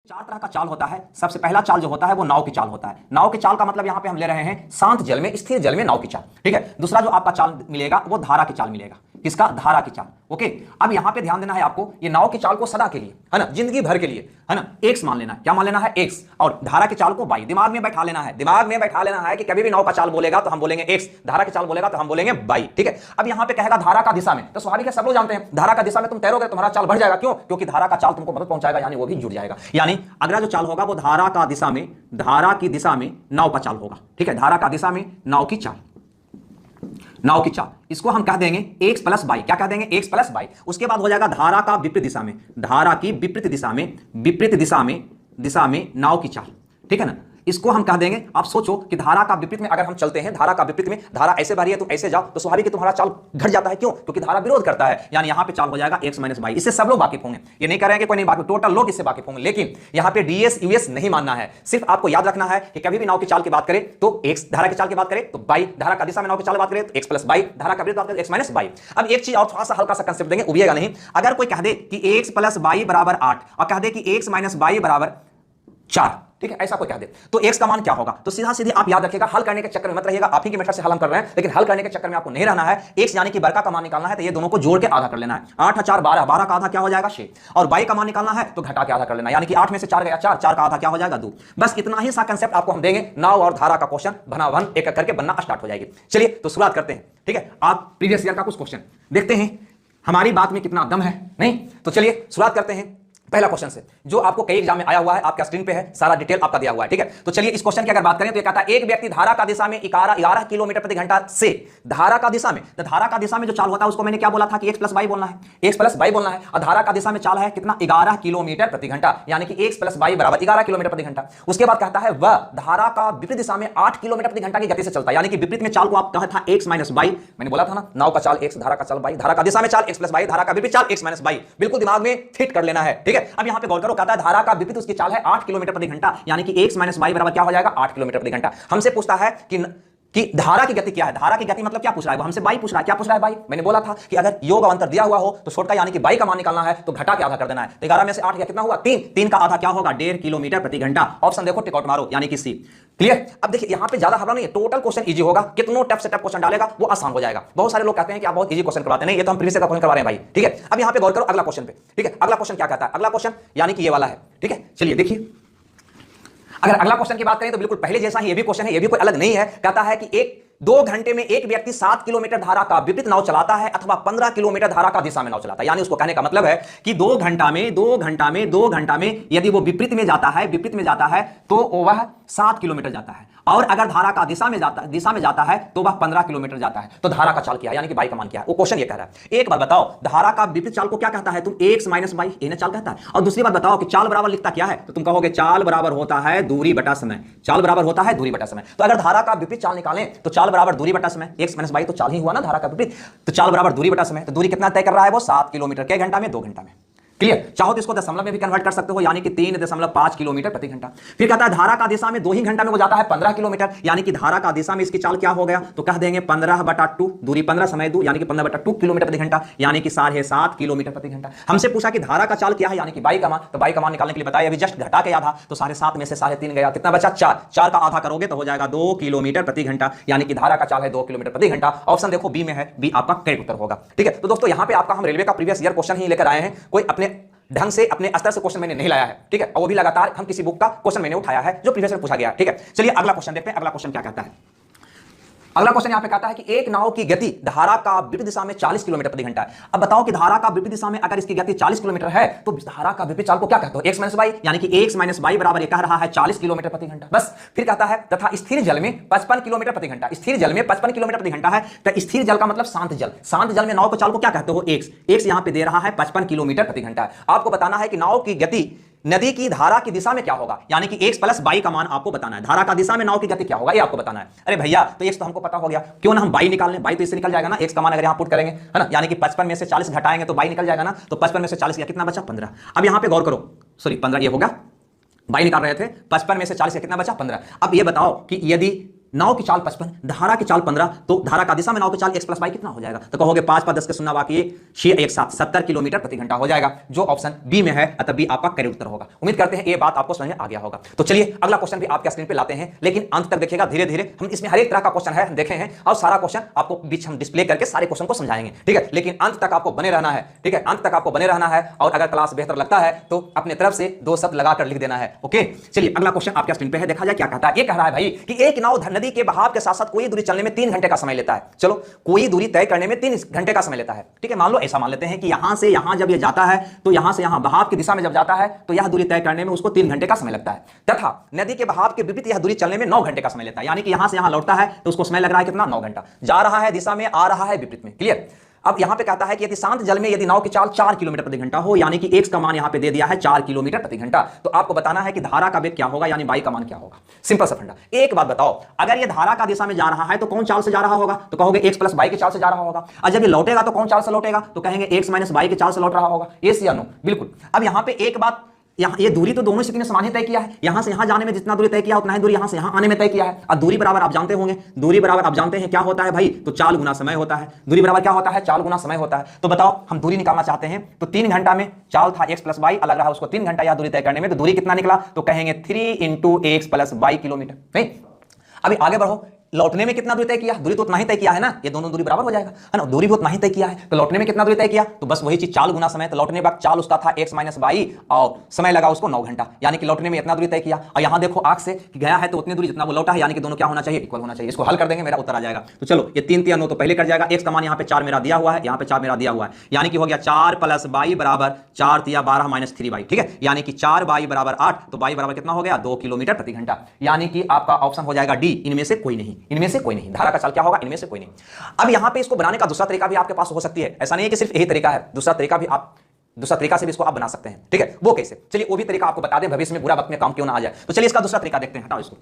चार तरह का चाल होता है। सबसे पहला चाल जो होता है वो नाव की चाल होता है। नाव की चाल का मतलब यहां पे हम ले रहे हैं शांत जल में, स्थिर जल में नाव की चाल। ठीक है। दूसरा जो आपका चाल मिलेगा वो धारा की चाल मिलेगा। किसका? धारा की चाल। ओके। अब यहां पे ध्यान देना है आपको, ये नाव की चाल को सदा के लिए, है ना, जिंदगी भर के लिए, है ना, एक्स मान लेना है। क्या मान लेना है? एक्स। और धारा की चाल को बाई। दिमाग में बैठा लेना है, दिमाग में बैठा लेना है कि कभी भी नाव का चाल बोलेगा तो हम बोलेंगे एक्स, धारा की चाल बोलेगा तो हम बोलेंगे बाई। ठीक है। अब यहां पे कहेगा धारा का दिशा में, तो स्वाभाविक है, सब लोग जानते हैं धारा का दिशा में तुम तैरोगे तुम्हारा चाल बढ़ जाएगा। क्यों? क्योंकि धारा का चाल तुमको मदद पहुंचाएगा, यानी वो भी जुड़ जाएगा। यानी अगला जो चाल होगा वो धारा का दिशा में, धारा की दिशा में नाव का चाल होगा। ठीक है। धारा का दिशा में नाव की चाल, नाव की चाल, इसको हम कह देंगे एक्स प्लस बाई। क्या कह देंगे? X plus by. उसके बाद हो जाएगा धारा का विपरीत दिशा में, धारा की विपरीत दिशा में, विपरीत दिशा में नाव की चाल। ठीक है ना। इसको हम कह देंगे, आप सोचो कि धारा का विपरीत में अगर हम चलते हैं, धारा का विपरीत में, धारा ऐसे बह रही है तो ऐसे जाओ, तो स्वाभाविक है तुम्हारा चाल घट जाता है। क्यों? क्योंकि धारा विरोध करता है। यानी यहां पे चाल हो जाएगा एक्स माइनस बाई। इससे सब लोग वाकिफ होंगे, ये नहीं कह रहे हैं कि कोई नहीं वाकिफ, टोटल लोग इससे वाकिफ होंगे। लेकिन यहां पे डीएस यूएस नहीं मानना है। सिर्फ आपको याद रखना है कि कभी भी नाव की चाल की बात करें तो एक्स, धारा की चाल की बात करें तो बाई, धारा का दिशा में नाव की चाल बात करें तो एक्स प्लस बाई, धारा का विपरीत बात करें एक्स माइनस बाई। अब एक चीज और थोड़ा सा हल्का सा कंसेप्ट देंगे, उबिएगा नहीं। अगर कोई कह दे कि एक्स प्लस बाई बराबर 8 और कह दे कि एक्स माइनस बाई बराबर 4, ठीक है, ऐसा कोई कह दे तो x का मान क्या होगा? तो सीधा सीधे आप याद रखिएगा, हल करने के चक्कर में मत रहिएगा। आप ही की मेथड से हल हम कर रहे हैं, लेकिन हल करने के चक्कर में आपको नहीं रहना है। x यानी कि बड़का का मान निकालना है तो ये दोनों को जोड़ के आधा कर लेना है। 8 4 12, 12 का आधा क्या हो जाएगा? 6। और बाई का मान निकालना है तो घटा के आधा कर लेना है, यानी कि 8 में से 4 गया 4, 4 का आधा क्या हो जाएगा? 2। बस इतना ही सा कंसेप्ट आपको हम देंगे। नाव और धारा का क्वेश्चन भनाभन एक एक करके बनना स्टार्ट हो जाएगी। चलिए तो शुरुआत करते हैं। ठीक है। आप प्रीवियस ईयर का कुछ क्वेश्चन देखते हैं, हमारी बात में कितना दम है। नहीं तो चलिए शुरुआत करते हैं पहला क्वेश्चन से, जो आपको कई एग्जाम में आया हुआ है, आपका स्क्रीन पे है, सारा डिटेल आपका दिया हुआ है। ठीक है। तो चलिए इस क्वेश्चन की अगर बात करें तो ये कहता है एक व्यक्ति धारा का दिशा में 11 किलोमीटर प्रति घंटा से, धारा का दिशा में, तो धारा का दिशा में जो चाल होता है उसको मैंने क्या बोला था कि एक्स प्लस बाई बोलना है, एक्स प्लस बाई बोलना है। और धारा का दिशा में चाल है कितना? 11 किलोमीटर प्रति घंटा, यानी कि एक्स प्लस बाई बराबर 11 किलोमीटर प्रति घंटा। उसके बाद कहता है वह धारा का विपरीत दिशा में 8 किलोमीटर प्रति घंटा की गति से चलता है, यानी कि विपरीत में चाल को आप कहा था एक्स माइनस बाई। मैंने बोला था ना, नाव का चाल एक्स, धारा का चाल बाई, धारा का दिशा में चाल एक्स प्लस बाई, धारा का विपरीत चाल एक्स माइनस बाई। बिल्कुल दिमाग में फिट कर लेना है। ठीक है। अब यहां पे गौर करो, कहता है धारा का विपरीत उसकी चाल है 8 किलोमीटर प्रति घंटा, यानी कि एक्स माइनस बाई बराबर क्या हो जाएगा? 8 किलोमीटर प्रति घंटा। हमसे पूछता है कि धारा की गति क्या है। धारा की गति मतलब क्या पूछ रहा है? वो हमसे बाई पूछ रहा है। क्या पूछ रहा है? बाई। मैंने बोला था कि अगर योग और अंतर दिया हुआ हो तो छोटा यानी कि बाई का मान निकालना है तो घटा के आधा कर देना है। तो 11 में से 8 गया कितना हुआ? 3। 3 का आधा क्या होगा? 1.5 किलोमीटर प्रति घंटा। ऑप्शन देखो, टिक आउट मारो, यानी कि सी। क्लियर। अब देखिए यहां पे ज्यादा घबरा नहीं है, टोटल क्वेश्चन इजी होगा। कितनों टफ से टफ क्वेश्चन डालेगा वो आसान हो जाएगा। बहुत सारे लोग कहते हैं कि आप बहुत इजी क्वेश्चन करवाते हैं, नहीं, ये तो हम प्रीवियस का क्वेश्चन करवा रहे हैं भाई। ठीक है। अब यहां पे गौर करो अगला क्वेश्चन पे। ठीक है। अगला क्वेश्चन क्या कहता है? अगला क्वेश्चन यानी कि ये वाला है। ठीक है। चलिए देखिए, अगर अगला क्वेश्चन की बात करें तो बिल्कुल पहले जैसा ही ये भी क्वेश्चन है, ये भी कोई अलग नहीं है। कहता है कि 2 घंटे में एक व्यक्ति 7 किलोमीटर धारा का विपरीत नाव चलाता है अथवा 15 किलोमीटर धारा का दिशा में नाव चलाता है। यानी उसको कहने का मतलब है कि 2 घंटा में यदि वो विपरीत में जाता है तो वह 7 किलोमीटर जाता है, और अगर धारा का दिशा में जाता है तो वह 15 किलोमीटर जाता है। तो धारा का चाल क्या है, यानी कि बाई का मान क्या है? वो क्वेश्चन ये कह रहा है। एक बात बताओ, धारा का विपरीत चाल को क्या कहता है? तुम एक्स माइनस बाई, इन्हें चाल कहता है। और दूसरी बात बताओ कि चाल बराबर लिखता क्या है? तो तुम कहोगे चाल बराबर होता है दूरी बटा समय, चाल बराबर होता है दूरी बटा समय। तो अगर धारा का विपरीत चाल निकालें तो चाल बराबर दूरी बटा समय, एक्स माइनस बाई तो चाल ही हुआ ना धारा का विपरीत, तो चाल बराबर दूरी बटा समय। तो दूरी कितना तय कर रहा है वो? 7 किलोमीटर। के घंटा में? 2 घंटा में। क्लियर। चाहो तो इसको दशमलव में भी कन्वर्ट कर सकते हो, यानी कि 3.5 किलोमीटर प्रति घंटा। फिर कहता है धारा का दिशा में 2 ही घंटा में वो जाता है 15 किलोमीटर, यानी कि धारा का दिशा में इसकी चाल क्या हो गया? तो कह देंगे 15/2, दूरी 15, समय 2, यानी कि 15/2 किलोमीटर प्रति घंटा, यानी कि 7.5 किलोमीटर प्रति घंटा। हमसे पूछा कि धारा का चाल क्या है, यानी कि बाई का मान। तो बाई का मान निकालने के लिए बताया, अभी जस्ट घटा के आधा, तो 7.5 में से 3.5 गया, कितना बचा? 4। 4 का आधा करोगे तो हो जाएगा 2 किलोमीटर प्रति घंटा, यानी कि धारा का चाल है 2 किलोमीटर प्रति घंटा। ऑप्शन देखो बी में है, बी आपका करेक्ट उत्तर होगा। ठीक है। तो दोस्तों यहां पे आपका हम रेलवे का प्रीवियस ईयर क्वेश्चन ही लेकर आए हैं, कोई अपने ढंग से अपने स्तर से क्वेश्चन मैंने नहीं लाया है। ठीक है। और वो भी लगातार हम किसी बुक का क्वेश्चन मैंने उठाया है जो प्रीवियस में पूछा गया है। ठीक है। चलिए अगला क्वेश्चन देखते हैं, अगला क्वेश्चन क्या कहता है। अगला क्वेश्चन यहां पे कहता है कि एक नाव की गति धारा का विपरीत दिशा में 40 किलोमीटर प्रति घंटा है। अब बताओ कि धारा का विपरीत दिशा में अगर इसकी गति 40 किलोमीटर है तो धारा का विपरीत चाल को क्या कहते हो? एक्स माइनस बाई, यानी कि एक्स माइनस बाई बराबर ये कह रहा है 40 किलोमीटर प्रति घंटा। बस। फिर कहता है तथा स्थिर जल में 55 किलोमीटर प्रति घंटा। स्थिर जल में 55 किलोमीटर प्रति घंटा है, तो स्थिर जल का मतलब शांत जल। शांत जल में नाव को चाल को क्या कहते हो? एक्स। एक्स यहां पे दे रहा है 55 किलोमीटर प्रति घंटा। आपको बताना है कि नाव की गति नदी की धारा की दिशा में क्या होगा, यानी कि एक्स प्लस बाई का मान आपको बताना है। धारा का दिशा में नाव की गति क्या होगा ये आपको बताना है। अरे भैया तो एक्स तो हमको पता हो गया, क्यों ना हम बाई निकाल लें? बाई तो इससे निकल जाएगा ना, एक्स का मान अगर यहां पुट करेंगे, है ना, यानी कि 55 में से 40 घटाएंगे तो बाई निकल जाएगा ना। तो 55 में से 40 गया, कितना बचा? 15। अब यहां पे गौर करो, सॉरी 15 ये होगा, बाई निकाल रहे थे, 55 में से 40 कितना बचा? 15। अब ये बताओ कि यदि नाव की चाल 55, धारा की चाल 15, तो धारा का दिशा में नाव की चाल x प्लस वाई कितना हो जाएगा? तो कहोगे 5 पर 10 के शून्य बाकी 6 1 7 70 किलोमीटर प्रति घंटा हो जाएगा, जो ऑप्शन बी में है, अतः बी आपका करेक्ट उत्तर होगा। उम्मीद करते हैं ये बात आपको समझ में आ गया होगा। तो चलिए अगला क्वेश्चन भी आपके स्क्रीन पे लाते हैं, लेकिन अंत तक देखिएगा, धीरे धीरे हम इसमें हर एक तरह का क्वेश्चन है देखे हैं और सारा क्वेश्चन आपको बीच हम डिस्प्ले करके सारे क्वेश्चन को समझाएंगे, ठीक है? लेकिन अंत तक आपको बने रहना है, ठीक है? अंत तक आपको बने रहना है और अगर क्लास बेहतर लगता है तो अपने तरफ से 2 शब्द लगाकर लिख देना है, ओके? चलिए अगला क्वेश्चन आपके स्क्रीन पे है, देखा जाए क्या कहता है। ये कह रहा है भाई कि एक नाव नदी के बहाव के साथ साथ कोई दूरी चलने में 3 घंटे का समय लेता है। चलो, कोई दूरी तय करने में 3 घंटे का समय लेता है, ठीक है? मान लो ऐसा मान लेते हैं कि यहां से यहां जब ये जाता है तो यहां से यहां बहाव की दिशा में जब जाता है तो यह दूरी तय करने में उसको 3 घंटे का समय लगता है, तथा नदी के बहाव के विपरीत यह दूरी चलने में 9 घंटे का समय लेता है। यानी कि यहां से यहां लौटता है तो उसको समय लग रहा है कितना? 9 घंटा। जा रहा है दिशा में, आ रहा है विपरीत में, क्लियर? अब यहां पे कहता है कि यदि शांत जल में यदि नाव की चाल 4 किलोमीटर प्रति घंटा हो, यानी कि x का मान यहां पे दे दिया है 4 किलोमीटर प्रति घंटा, तो आपको बताना है कि धारा का वेग क्या होगा, यानी y का मान क्या होगा। सिंपल सा फंडा। एक बात बताओ, अगर ये धारा का दिशा में जा रहा है तो कौन चाल से जा रहा होगा? तो कहोगे x प्लस y की चाल से जा रहा होगा। और जब ये लौटेगा तो कौन चाल से लौटेगा? तो कहेंगे x माइनस y की चाल से लौट रहा होगा। यस या नो? बिल्कुल। अब यहां पे एक बात, यहाँ ये दूरी तो दोनों स्थिति में समान ही तय किया है। यहां से यहां जाने में जितना दूरी तय किया उतना ही दूरी यहां से यहां आने में तय किया है। और दूरी बराबर आप जानते होंगे, दूरी बराबर आप जानते हैं क्या होता है भाई? तो चाल गुना समय होता है। दूरी बराबर क्या होता है? चाल गुना समय होता है। तो बताओ, हम दूरी निकालना चाहते हैं तो 3 घंटा में चाल था x प्लस वाई, लग रहा है उसको 3 घंटा यह दूरी तय करने में, तो दूरी कितना निकला? तो कहेंगे 3 into x plus y kilometre. नहीं, अभी आगे बढ़ो, लौटने में कितना दूरी तय किया? दूरी तो उतना ही तय किया है ना, ये दोनों दूरी बराबर हो जाएगा, है ना? दूरी भी उतना ही तय किया है, तो लौटने में कितना दूरी तय किया? तो बस वही चीज, चाल गुना समय। तो लौटने बाद चाल उसका था x माइनस वाई और समय लगा उसको 9 घंटा, यानी कि लौटने में इतना दूरी तय किया। और यहां देखो आंख से कि गया है तो उतनी दूरी जितना वो लौटा है, यानी कि दोनों क्या होना चाहिए? इक्वल होना चाहिए। इसको हल कर देंगे, मेरा उत्तर आ जाएगा। तो चलो, ये 3 3 9 तो पहले कर जाएगा। x का मान यहाँ पे 4 मेरा दिया हुआ है, यहाँ पे 4 मेरा दिया हुआ है, यानी कि हो गया 4 प्लस वाई बराबर 4 तिया 12 माइनस 3 वाई, ठीक है? यानी कि 4 वाई बराबर 8, तो वाई बराबर कितना हो गया? 2 किलोमीटर प्रति घंटा। यानी कि आपका ऑप्शन हो जाएगा डी, इनमें से कोई नहीं, इनमें से कोई नहीं। धारा का चाल क्या होगा? इनमें से कोई नहीं। अब यहां पे इसको बनाने का दूसरा तरीका भी आपके पास हो सकती है, ऐसा नहीं है कि सिर्फ यही तरीका है, दूसरा तरीका से भी इसको आप बना सकते हैं, ठीक है? वो कैसे? चलिए वो भी तरीका आपको बता दें, भविष्य में बुरा वक्त में काम क्यों ना आ जाए। तो चलिए इसका दूसरा तरीका देखते हैं, हटाओ इसको।